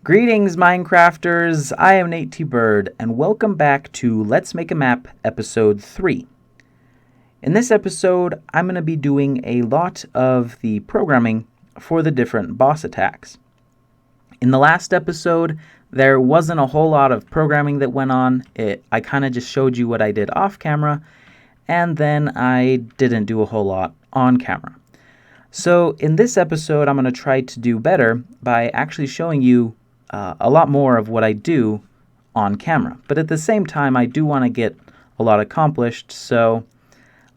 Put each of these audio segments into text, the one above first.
Greetings, Minecrafters! I am Nate T. Bird, and welcome back to Let's Make a Map, Episode 3. In this episode, I'm going to be doing a lot of the programming for the different boss attacks. In the last episode, there wasn't a whole lot of programming that went on. I kind of just showed you what I did off camera, and then I didn't do a whole lot on camera. So in this episode, I'm going to try to do better by actually showing you a lot more of what I do on camera. But at the same time, I do want to get a lot accomplished, so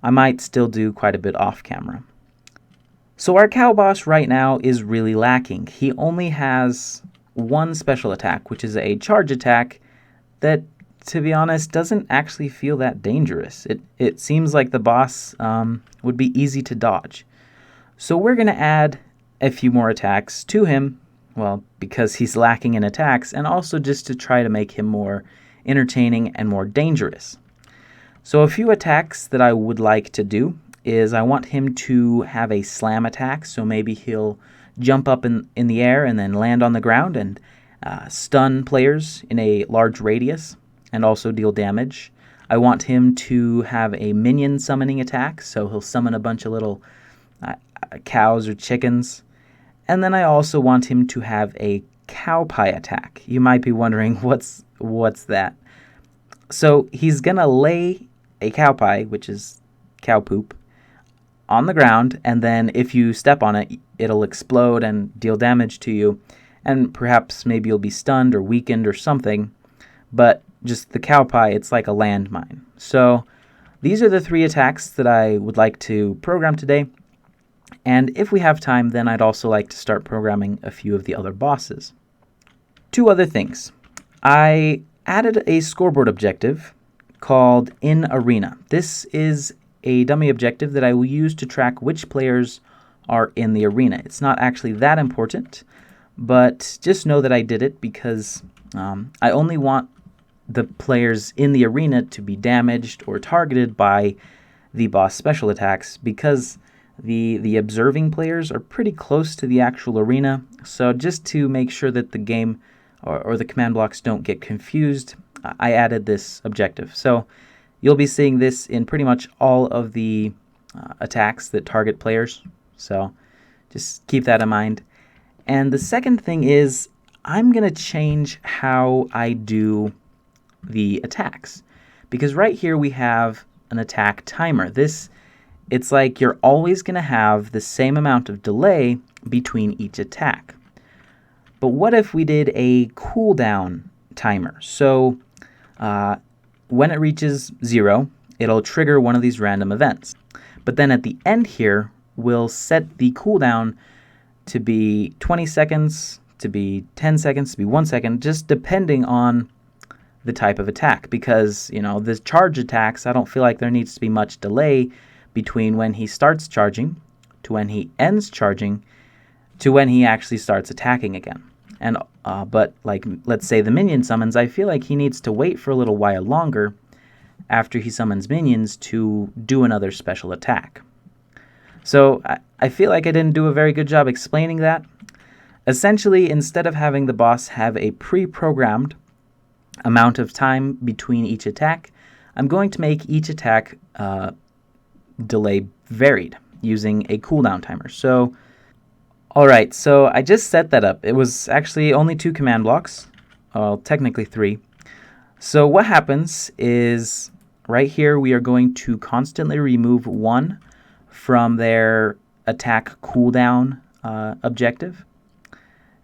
I might still do quite a bit off camera. So our cow boss right now is really lacking. He only has one special attack, which is a charge attack that, to be honest, doesn't actually feel that dangerous. It seems like the boss would be easy to dodge. So we're going to add a few more attacks to him, well, because he's lacking in attacks, and also just to try to make him more entertaining and more dangerous. So a few attacks that I would like to do is I want him to have a slam attack, so maybe he'll jump up in the air and then land on the ground and stun players in a large radius and also deal damage. I want him to have a minion summoning attack, so he'll summon a bunch of little cows or chickens. And then I also want him to have a cow pie attack. You might be wondering, what's that? So he's going to lay a cow pie, which is cow poop, on the ground, and then if you step on it, it'll explode and deal damage to you, and perhaps maybe you'll be stunned or weakened or something, but just the cow pie, it's like a landmine. So these are the three attacks that I would like to program today. And if we have time, then I'd also like to start programming a few of the other bosses. Two other things. I added a scoreboard objective called In Arena. This is a dummy objective that I will use to track which players are in the arena. It's not actually that important, but just know that I did it because I only want the players in the arena to be damaged or targeted by the boss special attacks, because the observing players are pretty close to the actual arena. So just to make sure that the game or the command blocks don't get confused, I added this objective. So you'll be seeing this in pretty much all of the attacks that target players. So just keep that in mind. And the second thing is I'm going to change how I do the attacks, because right here we have an attack timer. It's like you're always going to have the same amount of delay between each attack. But what if we did a cooldown timer? So when it reaches 0, it'll trigger one of these random events. But then at the end here, we'll set the cooldown to be 20 seconds, to be 10 seconds, to be 1 second, just depending on the type of attack. Because, the charge attacks, I don't feel like there needs to be much delay between when he starts charging to when he ends charging to when he actually starts attacking again. And but like, let's say the minion summons, I feel like he needs to wait for a little while longer after he summons minions to do another special attack. So I feel like I didn't do a very good job explaining that. Essentially, instead of having the boss have a pre-programmed amount of time between each attack, I'm going to make each attack delay varied using a cooldown timer. So, alright, so I just set that up. It was actually only 2 command blocks, well, technically 3. So what happens is, right here we are going to constantly remove 1 from their attack cooldown objective,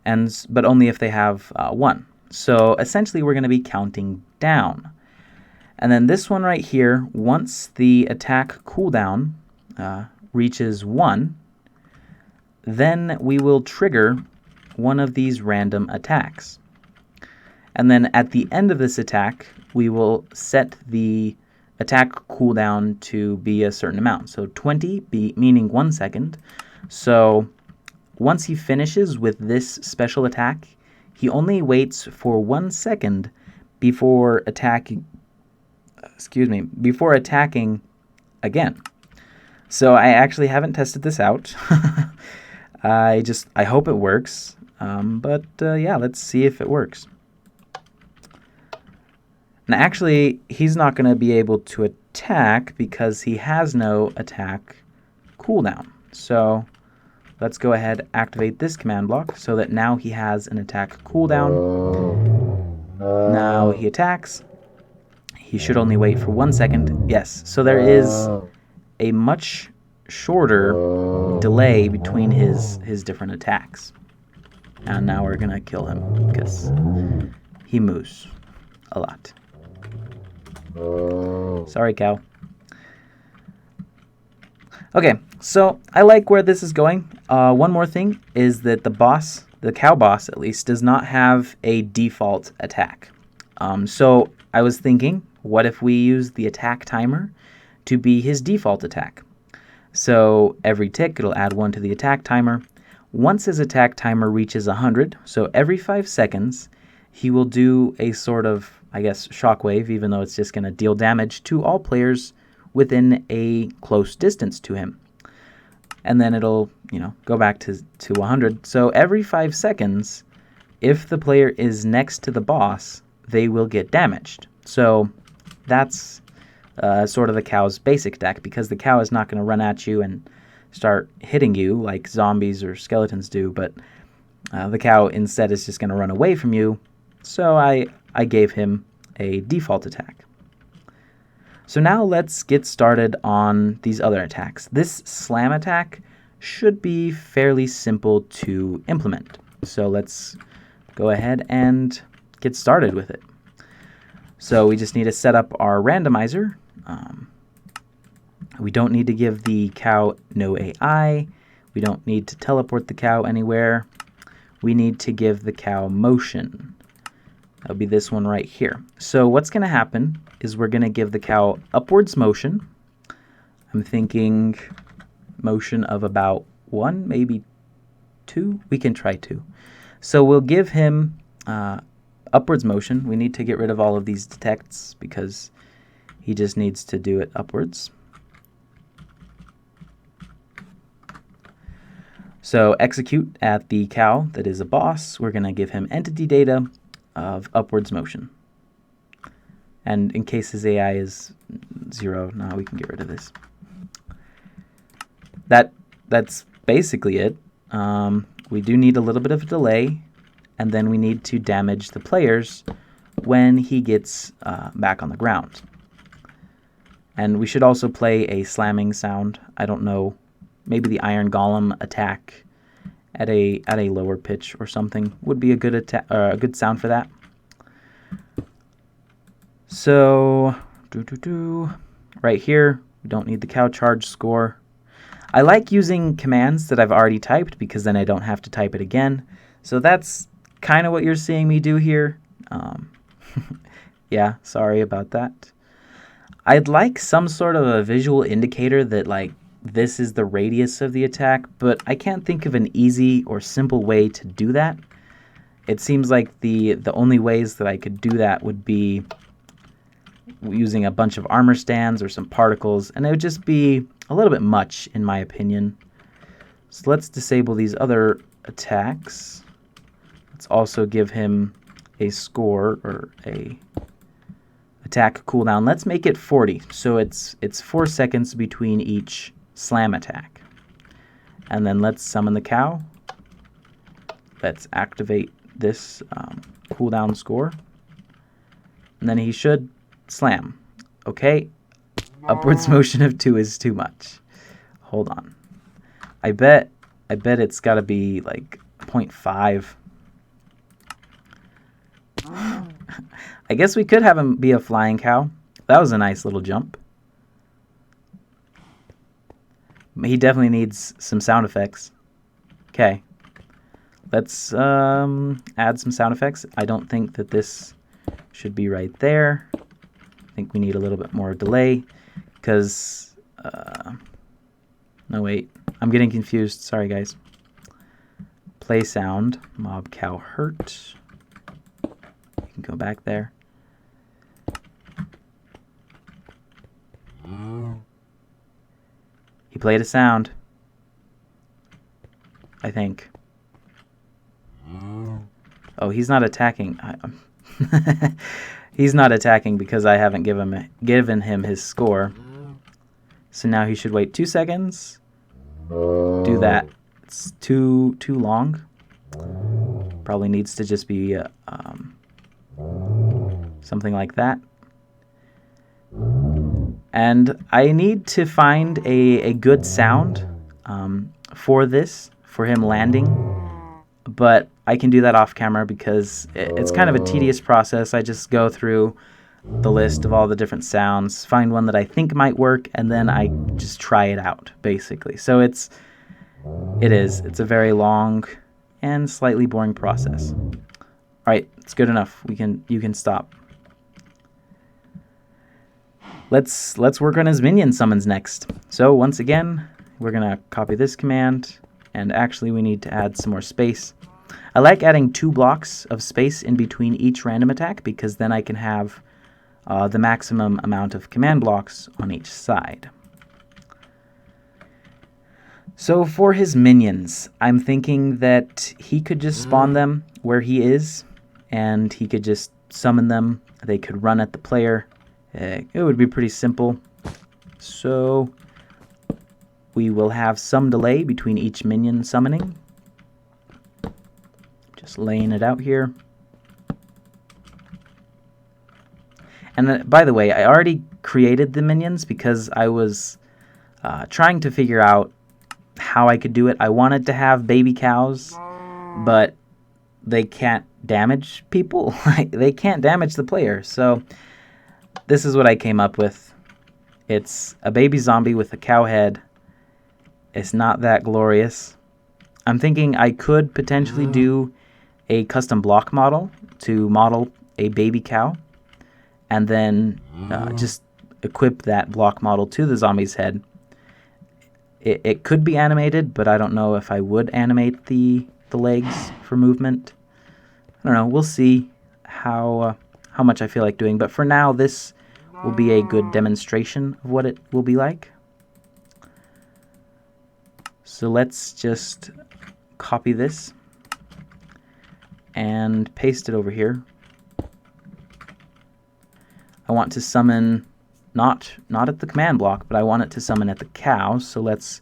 but only if they have 1. So essentially we're going to be counting down. And then this one right here, once the attack cooldown reaches 1, then we will trigger one of these random attacks. And then at the end of this attack, we will set the attack cooldown to be a certain amount. So 20 meaning 1 second. So once he finishes with this special attack, he only waits for 1 second before attacking again. So I actually haven't tested this out. I hope it works. Yeah, let's see if it works. And actually, he's not going to be able to attack because he has no attack cooldown. So let's go ahead and activate this command block so that now he has an attack cooldown. Now he attacks. He should only wait for 1 second. Yes, so there is a much shorter delay between his different attacks. And now we're going to kill him because he moves a lot. Sorry, cow. Okay, so I like where this is going. One more thing is that the cow boss at least, does not have a default attack. So I was thinking, what if we use the attack timer to be his default attack? So every tick, it'll add 1 to the attack timer. Once his attack timer reaches 100, so every 5 seconds, he will do a sort of, I guess, shockwave, even though it's just going to deal damage to all players within a close distance to him. And then it'll, go back to 100. So every 5 seconds, if the player is next to the boss, they will get damaged. So that's sort of the cow's basic attack, because the cow is not going to run at you and start hitting you like zombies or skeletons do, but the cow instead is just going to run away from you. So I gave him a default attack. So now let's get started on these other attacks. This slam attack should be fairly simple to implement. So let's go ahead and get started with it. So we just need to set up our randomizer. We don't need to give the cow no AI. We don't need to teleport the cow anywhere. We need to give the cow motion. That'll be this one right here. So what's going to happen is we're going to give the cow upwards motion. I'm thinking motion of about 1, maybe 2. We can try 2. So we'll give him upwards motion. We need to get rid of all of these detects because he just needs to do it upwards. So execute at the cow that is a boss. We're going to give him entity data of upwards motion. And in case his AI is 0, now we can get rid of this. That's basically it. We do need a little bit of a delay, and then we need to damage the players when he gets back on the ground. And we should also play a slamming sound. I don't know, maybe the Iron Golem attack at a lower pitch or something would be a good sound for that. So right here, we don't need the cow charge score. I like using commands that I've already typed because then I don't have to type it again. So that's kind of what you're seeing me do here. Yeah, sorry about that. I'd like some sort of a visual indicator that, like, this is the radius of the attack, but I can't think of an easy or simple way to do that. It seems like the only ways that I could do that would be using a bunch of armor stands or some particles, and it would just be a little bit much, in my opinion. So let's disable these other attacks. Let's also give him a score, or a attack cooldown. Let's make it 40, so it's 4 seconds between each slam attack. And then let's summon the cow. Let's activate this cooldown score. And then he should slam. Okay, upwards motion of 2 is too much. Hold on. I bet it's got to be like 0.5. I guess we could have him be a flying cow. That was a nice little jump. He definitely needs some sound effects. Okay. Let's add some sound effects. I don't think that this should be right there. I think we need a little bit more delay because... no, wait. I'm getting confused. Sorry, guys. Play sound. Mob cow hurt. You can go back there. He played a sound, I think. Oh, he's not attacking. He's not attacking because I haven't given him his score. So now he should wait 2 seconds. Do that. It's too long. Probably needs to just be something like that. And I need to find a good sound for this, for him landing. But I can do that off camera because it's kind of a tedious process. I just go through the list of all the different sounds, find one that I think might work, and then I just try it out, basically. So it's a very long and slightly boring process. All right, it's good enough. You can stop. Let's work on his minion summons next. So once again, we're gonna copy this command, and actually we need to add some more space. I like adding 2 blocks of space in between each random attack because then I can have the maximum amount of command blocks on each side. So for his minions, I'm thinking that he could just spawn them where he is, and he could just summon them. They could run at the player. It would be pretty simple. So we will have some delay between each minion summoning. Just laying it out here. And by the way, I already created the minions because I was trying to figure out how I could do it. I wanted to have baby cows, but they can't damage people. They can't damage the player. So this is what I came up with. It's a baby zombie with a cow head. It's not that glorious. I'm thinking I could potentially do a custom block model to model a baby cow, and then just equip that block model to the zombie's head. It could be animated, but I don't know if I would animate the legs for movement. I don't know. We'll see how much I feel like doing. But for now, this will be a good demonstration of what it will be like. So let's just copy this and paste it over here. I want to summon not at the command block, but I want it to summon at the cow. So let's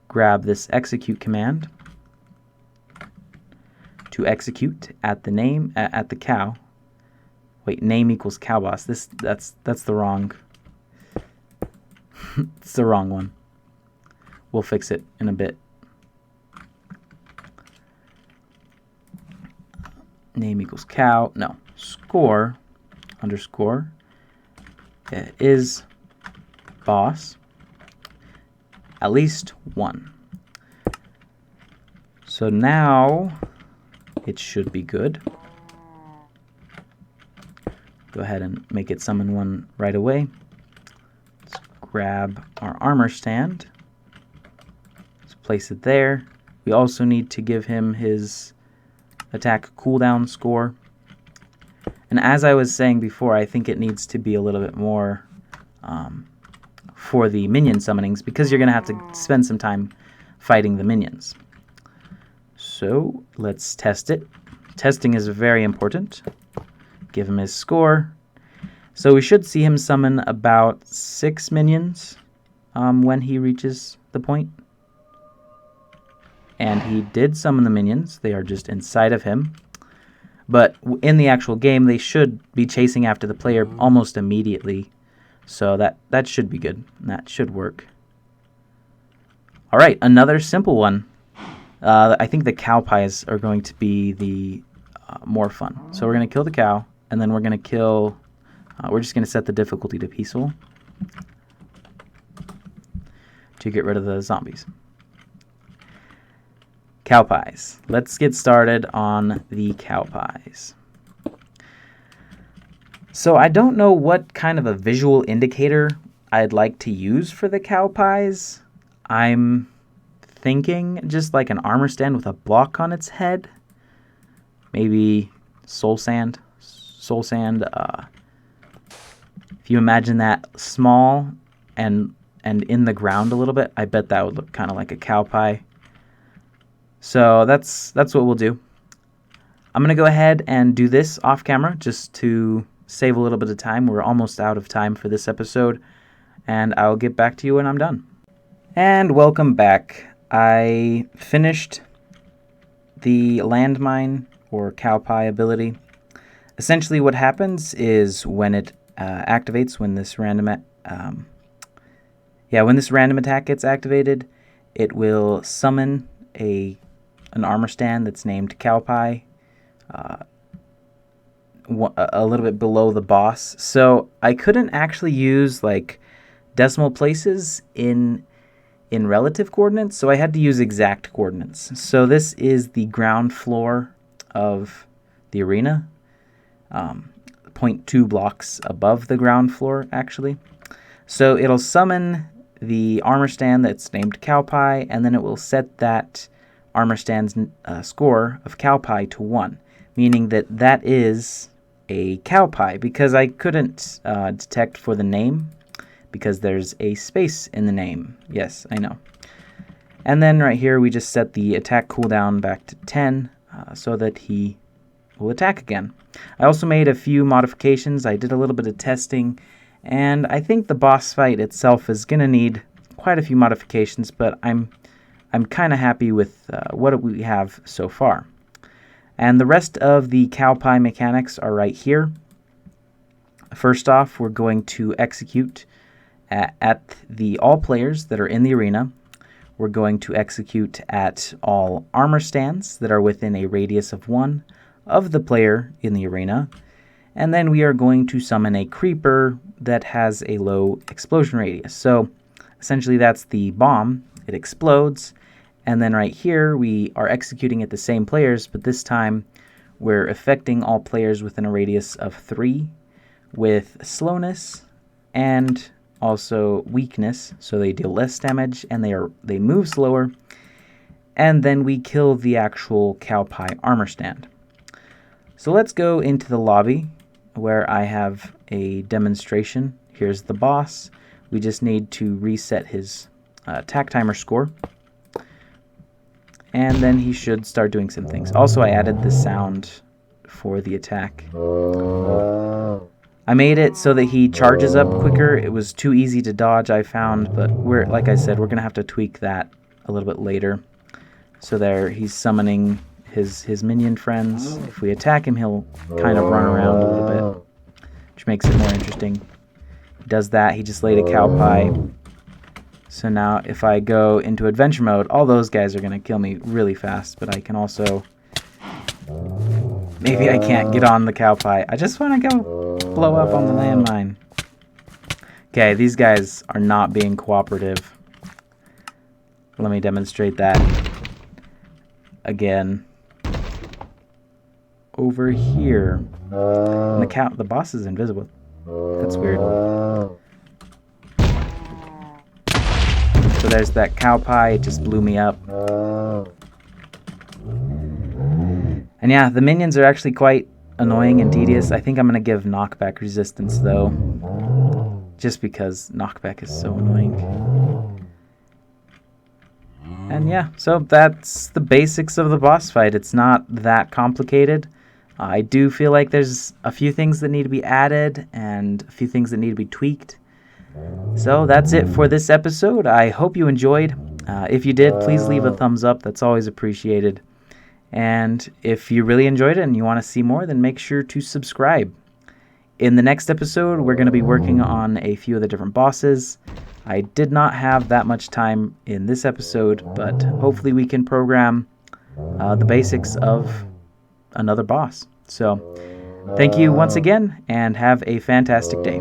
grab this execute command to execute at the cow. Wait, name equals cow boss. That's the wrong. It's the wrong one. We'll fix it in a bit. Name equals cow. No, score underscore is boss at least 1. So now it should be good. Go ahead and make it summon 1 right away. Let's grab our armor stand. Let's place it there. We also need to give him his attack cooldown score. And as I was saying before, I think it needs to be a little bit more for the minion summonings, because you're going to have to spend some time fighting the minions. So let's test it. Testing is very important. Give him his score. So we should see him summon about 6 minions when he reaches the point. And he did summon the minions. They are just inside of him. But in the actual game, they should be chasing after the player almost immediately. So that should be good. That should work. All right, another simple one. I think the cow pies are going to be the more fun. So we're going to kill the cow, and then we're going to kill... we're just going to set the difficulty to peaceful to get rid of the zombies. Cow pies. Let's get started on the cow pies. So I don't know what kind of a visual indicator I'd like to use for the cow pies. I'm thinking just like an armor stand with a block on its head. Maybe soul sand. Soul sand. If you imagine that small and in the ground a little bit, I bet that would look kind of like a cow pie. So that's what we'll do. I'm going to go ahead and do this off camera just to save a little bit of time. We're almost out of time for this episode, and I'll get back to you when I'm done. And welcome back. I finished the landmine or cow pie ability. Essentially what happens is when it activates, when this random attack gets activated, it will summon an armor stand that's named cow pie a little bit below the boss. So I couldn't actually use like decimal places in relative coordinates, so I had to use exact coordinates. So this is the ground floor of the arena, 0.2 blocks above the ground floor, actually. So it'll summon the armor stand that's named cow pie, and then it will set that armor stand's score of cow pie to 1, meaning that that is a cow pie, because I couldn't detect for the name, because there's a space in the name. Yes, I know. And then right here we just set the attack cooldown back to 10 so that he will attack again. I also made a few modifications. I did a little bit of testing, and I think the boss fight itself is going to need quite a few modifications, but I'm kind of happy with what we have so far. And the rest of the cow pie mechanics are right here. First off, we're going to execute at the all players that are in the arena. We're going to execute at all armor stands that are within a radius of 1 of the player in the arena. And then we are going to summon a creeper that has a low explosion radius. So essentially that's the bomb. It explodes. And then right here we are executing at the same players, but this time we're affecting all players within a radius of 3 with slowness and also weakness, so they deal less damage and they move slower. And then we kill the actual cow pie armor stand. So let's go into the lobby where I have a demonstration. Here's the boss. We just need to reset his attack timer score, and then he should start doing some things. Also, I added the sound for the attack. I made it so that he charges up quicker. It was too easy to dodge, I found, but like I said, we're going to have to tweak that a little bit later. So there, he's summoning his minion friends. If we attack him, he'll kind of run around a little bit, which makes it more interesting. He does that. He just laid a cow pie. So now if I go into adventure mode, all those guys are going to kill me really fast, but I can also... Maybe I can't get on the cow pie. I just want to go blow up on the landmine. Okay, these guys are not being cooperative. Let me demonstrate that again. Over here. And the boss is invisible. That's weird. So there's that cow pie. It just blew me up. And yeah, the minions are actually quite annoying and tedious. I think I'm going to give knockback resistance, though, just because knockback is so annoying. And yeah, so that's the basics of the boss fight. It's not that complicated. I do feel like there's a few things that need to be added and a few things that need to be tweaked. So that's it for this episode. I hope you enjoyed. If you did, please leave a thumbs up. That's always appreciated. And if you really enjoyed it and you want to see more, then make sure to subscribe. In the next episode, we're going to be working on a few of the different bosses. I did not have that much time in this episode, but hopefully we can program the basics of another boss. So thank you once again, and have a fantastic day.